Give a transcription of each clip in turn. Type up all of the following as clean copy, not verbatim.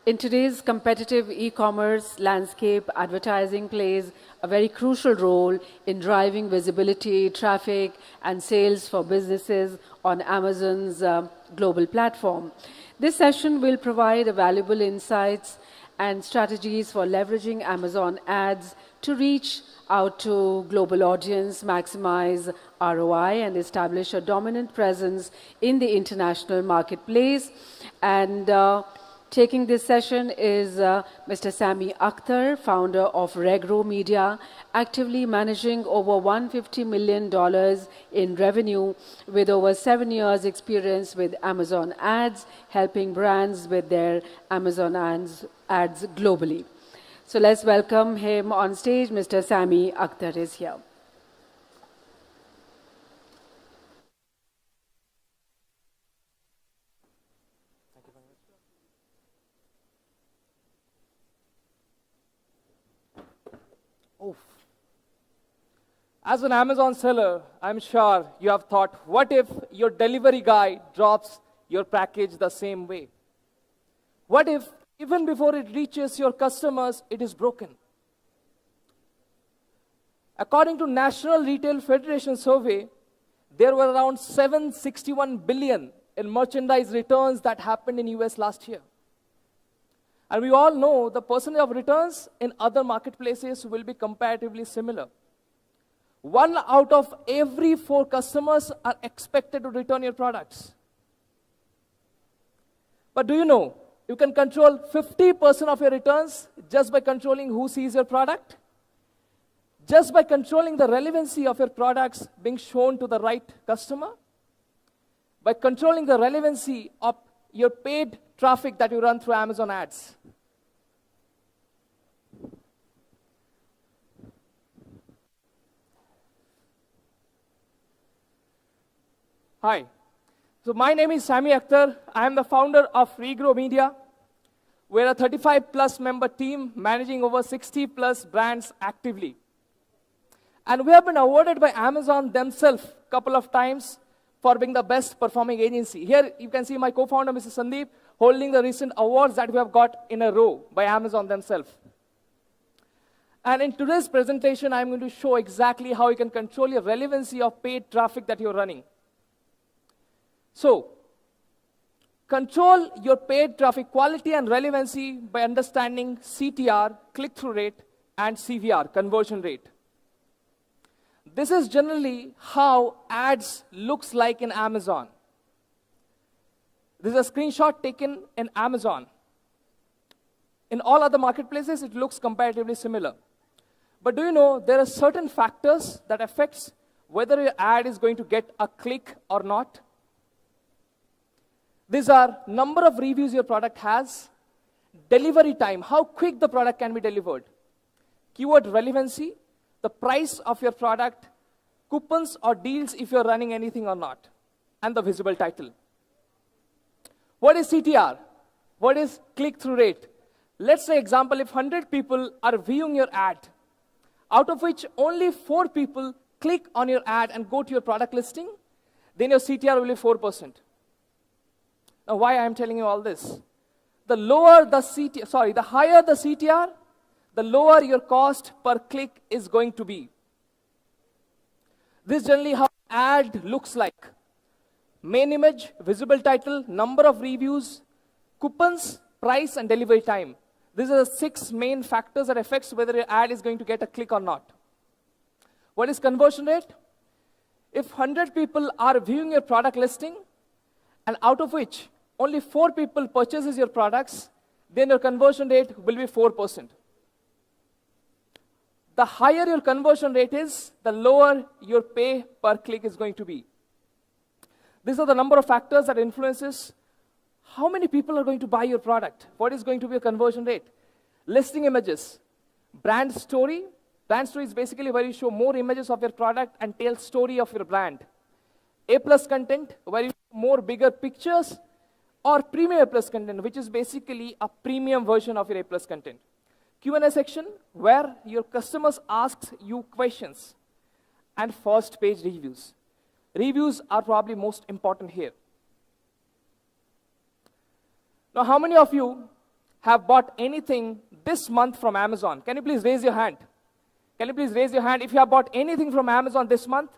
In today's competitive e-commerce landscape, advertising plays a very crucial role in driving visibility, traffic, and sales for businesses on Amazon's global platform. This session will provide valuable insights and strategies for leveraging Amazon ads to reach out to global audience, maximize ROI, and establish a dominant presence in the international marketplace. And taking this session is Mr. Sammy Akhtar, founder of Regro Media, actively managing over $150 million in revenue with over 7 years experience with Amazon ads, helping brands with their Amazon ads globally. So let's welcome him on stage. Mr. Sammy Akhtar is here. As an Amazon seller, I'm sure you have thought, what if your delivery guy drops your package the same way? What if, even before it reaches your customers, it is broken? According to National Retail Federation survey, there were around 761 billion in merchandise returns that happened in US last year. And we all know the percentage of returns in other marketplaces will be comparatively similar. 1 out of every 4 customers are expected to return your products. But do you know, you can control 50% of your returns just by controlling who sees your product, just by controlling the relevancy of your products being shown to the right customer, by controlling the relevancy of your paid traffic that you run through Amazon ads. Hi, so my name is Sammy Akhtar. I am the founder of Regro Media. We're a 35+ member team managing over 60+ brands actively. And we have been awarded by Amazon themselves a couple of times for being the best performing agency. Here you can see my co-founder, Mr. Sandeep, holding the recent awards that we have got in a row by Amazon themselves. And in today's presentation, I'm going to show exactly how you can control your relevancy of paid traffic that you're running. So, control your paid traffic quality and relevancy by understanding CTR, click-through rate, and CVR, conversion rate. This is generally how ads looks like in Amazon. This is a screenshot taken in Amazon. In all other marketplaces, it looks comparatively similar. But do you know there are certain factors that affects whether your ad is going to get a click or not? These are number of reviews your product has, delivery time, how quick the product can be delivered, keyword relevancy, the price of your product, coupons or deals if you're running anything or not, and the visible title. What is CTR? What is click-through rate? Let's say, example, if 100 people are viewing your ad, out of which only 4 people click on your ad and go to your product listing, then your CTR will be 4%. Now, why I'm telling you all this? The higher the CTR, the lower your cost per click is going to be. This is generally how ad looks like. Main image, visible title, number of reviews, coupons, price, and delivery time. These are the 6 main factors that affects whether your ad is going to get a click or not. What is conversion rate? If 100 people are viewing your product listing, and out of which only 4 people purchases your products, then your conversion rate will be 4%. The higher your conversion rate is, the lower your pay per click is going to be. These are the number of factors that influences how many people are going to buy your product. What is going to be your conversion rate? Listing images. Brand story. Brand story is basically where you show more images of your product and tell story of your brand. A+ content, where you show more bigger pictures, or premium A+ content, which is basically a premium version of your A+ content. Q&A section, where your customers ask you questions. And first page reviews. Reviews are probably most important here. Now, how many of you have bought anything this month from Amazon? Can you please raise your hand? Can you please raise your hand if you have bought anything from Amazon this month?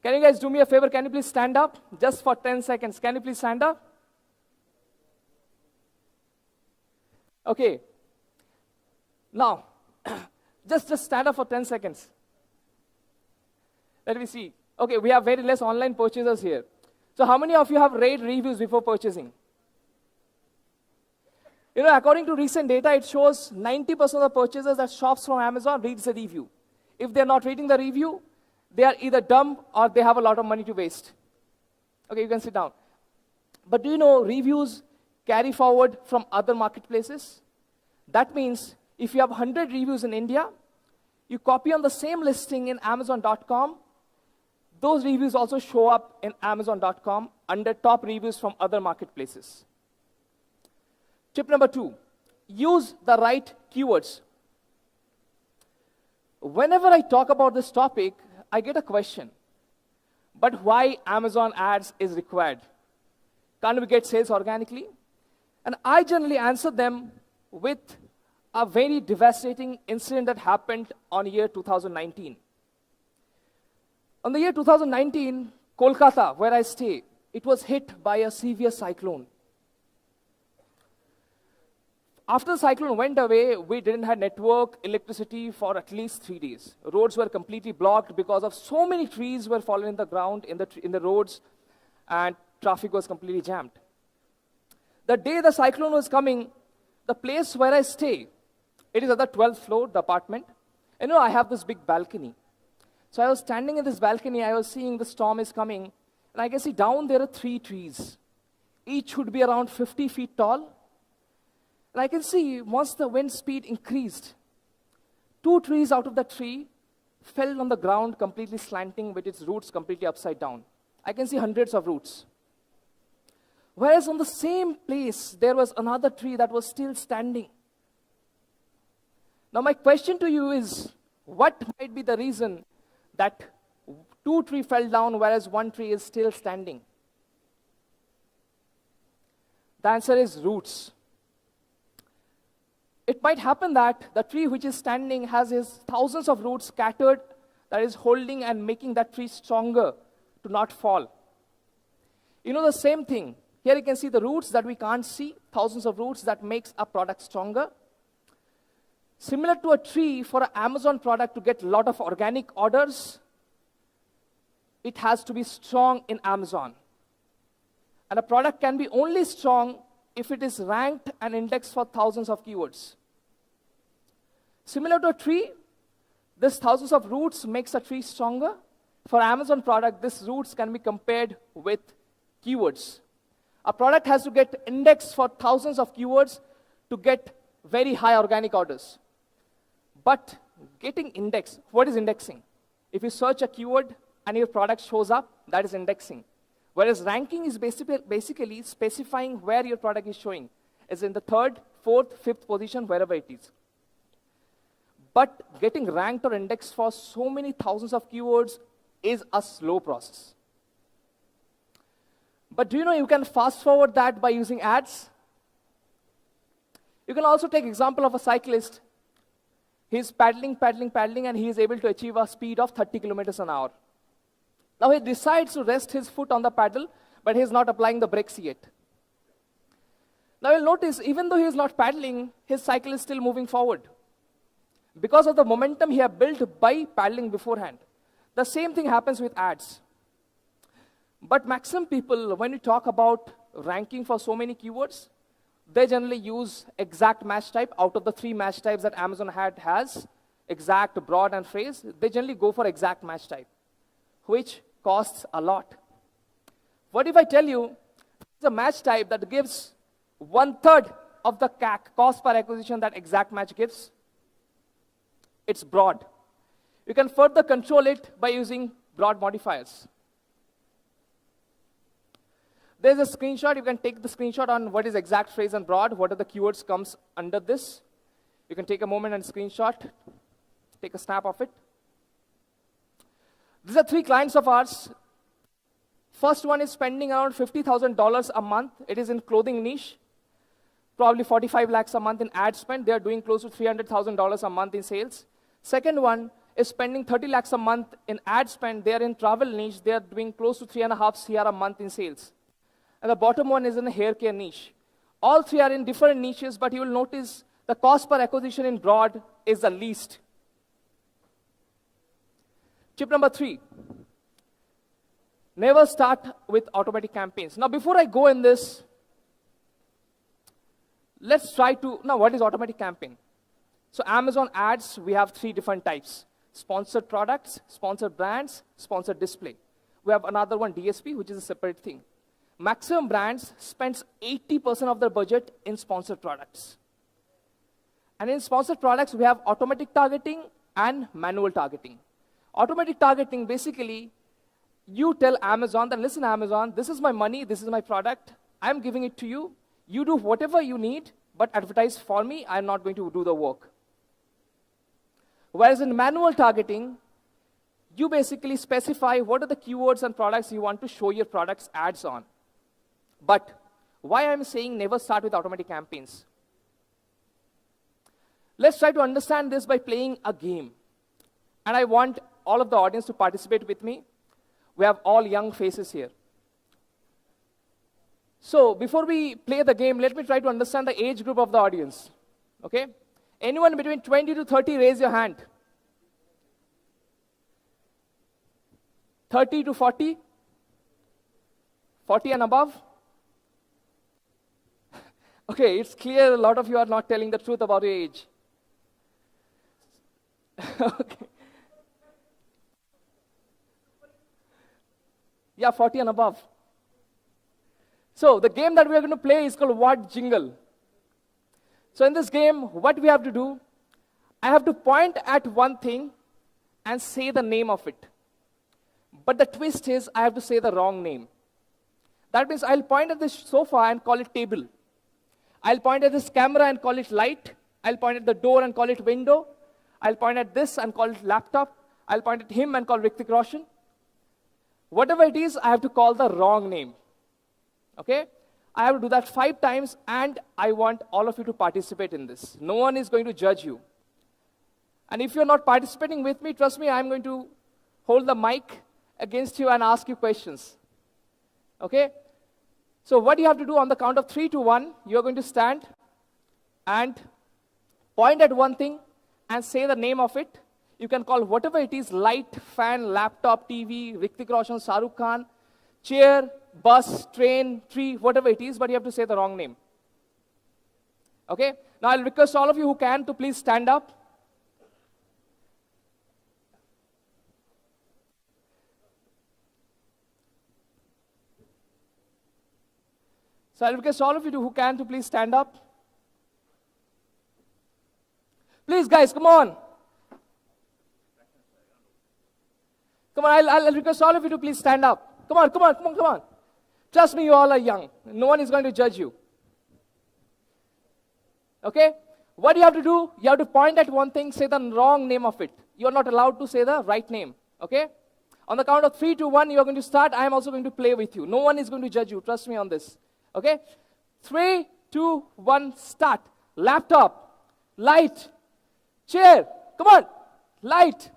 Can you guys do me a favor? Can you please stand up just for 10 seconds? Can you please stand up? Okay. Now, just stand up for 10 seconds. Let me see. Okay, we have very less online purchasers here. So how many of you have read reviews before purchasing? You know, according to recent data, it shows 90% of the purchasers that shops from Amazon reads the review. If they're not reading the review, they are either dumb or they have a lot of money to waste. Okay, you can sit down. But do you know reviews carry forward from other marketplaces? That means if you have 100 reviews in India, you copy on the same listing in Amazon.com, those reviews also show up in Amazon.com under top reviews from other marketplaces. Tip number 2, use the right keywords. Whenever I talk about this topic, I get a question. But why Amazon ads is required? Can't we get sales organically? And I generally answer them with a very devastating incident that happened on year 2019. On the year 2019, Kolkata, where I stay, it was hit by a severe cyclone. After the cyclone went away, we didn't have network, electricity for at least 3 days. Roads were completely blocked because of so many trees were fallen in the ground, in the roads, and traffic was completely jammed. The day the cyclone was coming, the place where I stay, it is at the 12th floor, the apartment. And you know, I have this big balcony. So I was standing in this balcony, I was seeing the storm is coming, and I can see down there are 3 trees. Each would be around 50 feet tall. And I can see once the wind speed increased, 2 trees out of the tree fell on the ground completely slanting with its roots completely upside down. I can see hundreds of roots. Whereas on the same place, there was another tree that was still standing. Now my question to you is, what might be the reason that 2 trees fell down whereas 1 tree is still standing? The answer is roots. It might happen that the tree which is standing has thousands of roots scattered that is holding and making that tree stronger to not fall. You know the same thing. Here you can see the roots that we can't see, thousands of roots that makes a product stronger. Similar to a tree, for an Amazon product to get a lot of organic orders, it has to be strong in Amazon. And a product can be only strong if it is ranked and indexed for thousands of keywords. Similar to a tree, this thousands of roots makes a tree stronger. For Amazon product, these roots can be compared with keywords. A product has to get indexed for thousands of keywords to get very high organic orders. But getting indexed, what is indexing? If you search a keyword and your product shows up, that is indexing. Whereas ranking is basically specifying where your product is showing. Is in the 3rd, 4th, 5th position, wherever it is. But getting ranked or indexed for so many thousands of keywords is a slow process. But do you know you can fast forward that by using ads? You can also take example of a cyclist. He's paddling, and he is able to achieve a speed of 30 kilometers an hour. Now he decides to rest his foot on the paddle, but he is not applying the brakes yet. Now you'll notice, even though he is not paddling, his cycle is still moving forward. Because of the momentum he had built by paddling beforehand. The same thing happens with ads. But maximum people, when you talk about ranking for so many keywords, they generally use exact match type. Out of the 3 match types that Amazon has, exact, broad, and phrase, they generally go for exact match type, which costs a lot. What if I tell you it's a match type that gives 1/3 of the CAC, cost per acquisition, that exact match gives? It's broad. You can further control it by using broad modifiers. There's a screenshot. You can take the screenshot on what is exact, phrase, and broad. What are the keywords comes under this? You can take a moment and screenshot. Take a snap of it. These are 3 clients of ours. First one is spending around $50,000 a month. It is in clothing niche. Probably 45 lakhs a month in ad spend. They are doing close to $300,000 a month in sales. Second one is spending 30 lakhs a month in ad spend. They are in travel niche. They are doing close to 3.5 CR a month in sales. And the bottom one is in the hair care niche. All three are in different niches, but you will notice the cost per acquisition in broad is the least. Tip number 3. Never start with automatic campaigns. Now, before I go in this, let's try to, now what is automatic campaign? So Amazon ads, we have 3 different types. Sponsored products, sponsored brands, sponsored display. We have another one, DSP, which is a separate thing. Maximum brands spends 80% of their budget in sponsored products. And in sponsored products, we have automatic targeting and manual targeting. Automatic targeting, basically, you tell Amazon that, listen, Amazon, this is my money, this is my product, I'm giving it to you. You do whatever you need, but advertise for me, I'm not going to do the work. Whereas in manual targeting, you basically specify what are the keywords and products you want to show your products ads on. But why I'm saying never start with automatic campaigns? Let's try to understand this by playing a game. And I want all of the audience to participate with me. We have all young faces here. So before we play the game, let me try to understand the age group of the audience. Okay? Anyone between 20 to 30, raise your hand. 30 to 40? 40 and above? Okay, it's clear a lot of you are not telling the truth about your age. Okay. Yeah, 40 and above. So the game that we are going to play is called What Jingle. So in this game, what we have to do, I have to point at one thing and say the name of it. But the twist is I have to say the wrong name. That means I'll point at this sofa and call it table. I'll point at this camera and call it light. I'll point at the door and call it window. I'll point at this and call it laptop. I'll point at him and call Ritik Roshan. Whatever it is, I have to call the wrong name. Okay? I have to do that 5 times, and I want all of you to participate in this. No one is going to judge you. And if you're not participating with me, trust me, I'm going to hold the mic against you and ask you questions. Okay? So what you have to do on the count of 3 to 1, you're going to stand and point at one thing and say the name of it. You can call whatever it is, light, fan, laptop, TV, Ritik Roshan, Shah Rukh Khan, chair, bus, train, tree, whatever it is, but you have to say the wrong name. Okay? Now I'll request all of you who can to please stand up. So I'll request all of you who can to please stand up. Please guys, come on. Come on, I'll request all of you to please stand up. Come on, come on, come on, come on. Trust me, you all are young. No one is going to judge you. Okay? What you have to do, you have to point at one thing, say the wrong name of it. You are not allowed to say the right name. Okay? On the count of 3 to 1, you are going to start. I am also going to play with you. No one is going to judge you. Trust me on this. Okay? 3, 2, 1, start. Laptop. Light. Chair. Come on. Light.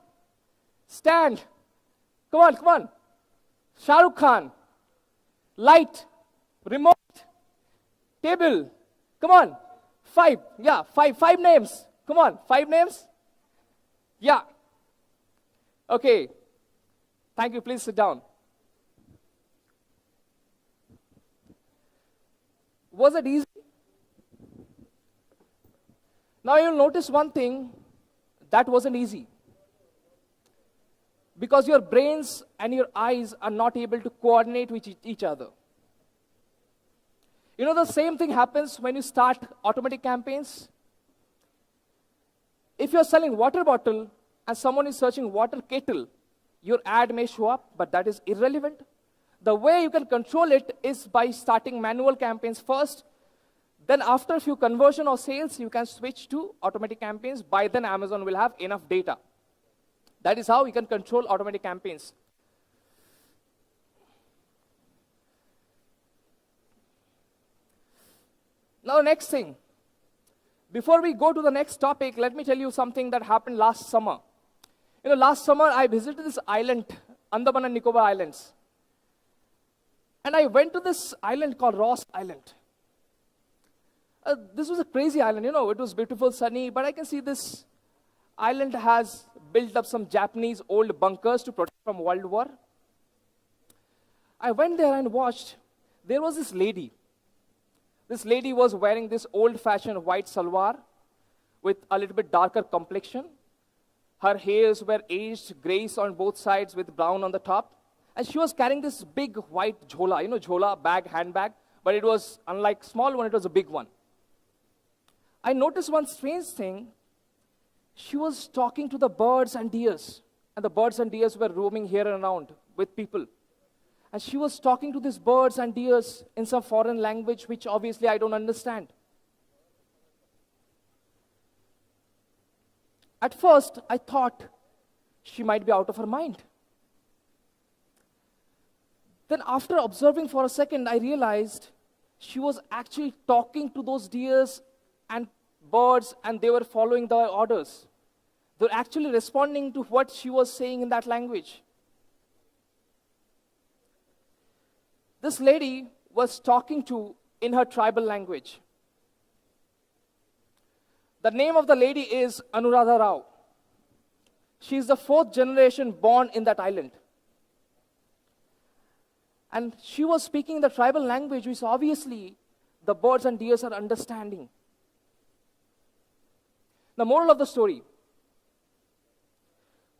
Stand. Come on, come on. Shah Rukh Khan. Light. Remote. Table. Come on. 5. Yeah, 5 names. Come on, 5 names. Yeah. Okay. Thank you. Please sit down. Was it easy? Now you'll notice one thing, that wasn't easy. Because your brains and your eyes are not able to coordinate with each other. You know, the same thing happens when you start automatic campaigns. If you're selling water bottle and someone is searching water kettle, your ad may show up, but that is irrelevant. The way you can control it is by starting manual campaigns first. Then after a few conversion or sales, you can switch to automatic campaigns. By then, Amazon will have enough data. That is how you can control automatic campaigns. Now, next thing. Before we go to the next topic, let me tell you something that happened last summer. You know, last summer I visited this island, Andaman and Nicobar Islands. And I went to this island called Ross Island. This was a crazy island, you know, it was beautiful, sunny, but I can see this island has built up some Japanese old bunkers to protect from World War. I went there and watched. There was this lady. This lady was wearing this old-fashioned white salwar with a little bit darker complexion. Her hairs were aged grays on both sides with brown on the top. And she was carrying this big white jhola, you know, jhola, bag, handbag, but it was, unlike small one, it was a big one. I noticed one strange thing. She was talking to the birds and deers, and the birds and deers were roaming here and around with people. And she was talking to these birds and deers in some foreign language, which obviously I don't understand. At first, I thought she might be out of her mind. Then after observing for a second, I realized she was actually talking to those deers and birds, and they were following the orders. They were actually responding to what she was saying in that language. This lady was talking to in her tribal language. The name of the lady is Anuradha Rao. She is the 4th generation born in that island. And she was speaking the tribal language, which obviously the birds and deers are understanding. The moral of the story: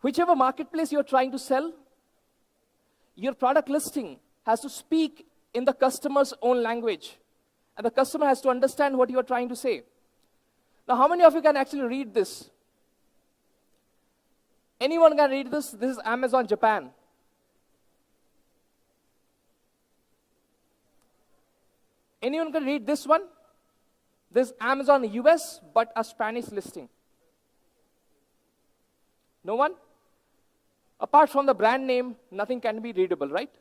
whichever marketplace you're trying to sell, your product listing has to speak in the customer's own language. And the customer has to understand what you're trying to say. Now, how many of you can actually read this? Anyone can read this? This is Amazon Japan. Anyone can read this one? This is Amazon US, but a Spanish listing. No one? Apart from the brand name, nothing can be readable, right?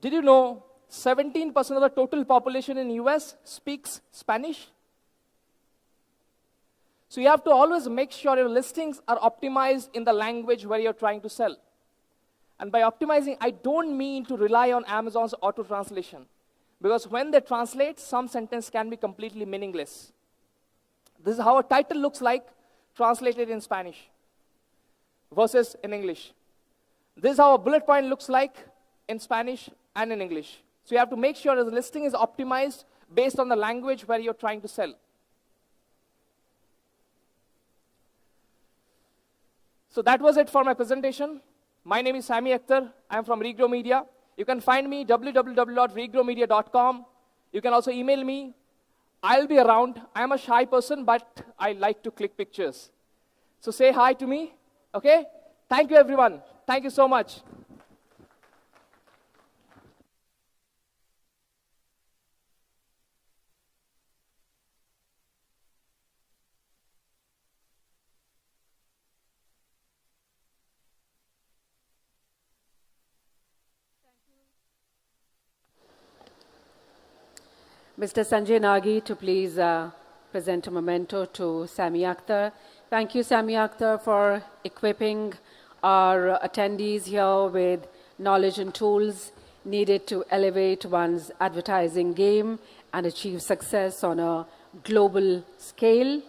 Did you know 17% of the total population in US speaks Spanish? So you have to always make sure your listings are optimized in the language where you're trying to sell. And by optimizing, I don't mean to rely on Amazon's auto-translation. Because when they translate, some sentence can be completely meaningless. This is how a title looks like translated in Spanish versus in English. This is how a bullet point looks like in Spanish and in English. So you have to make sure that the listing is optimized based on the language where you're trying to sell. So that was it for my presentation. My name is Sammy Akhtar. I'm from Regrow Media. You can find me www.regrowmedia.com. You can also email me. I'll be around. I'm a shy person, but I like to click pictures. So say hi to me, okay? Thank you, everyone. Thank you so much. Mr. Sanjay Nagi to please present a memento to Sammy Akhtar. Thank you, Sammy Akhtar, for equipping our attendees here with knowledge and tools needed to elevate one's advertising game and achieve success on a global scale.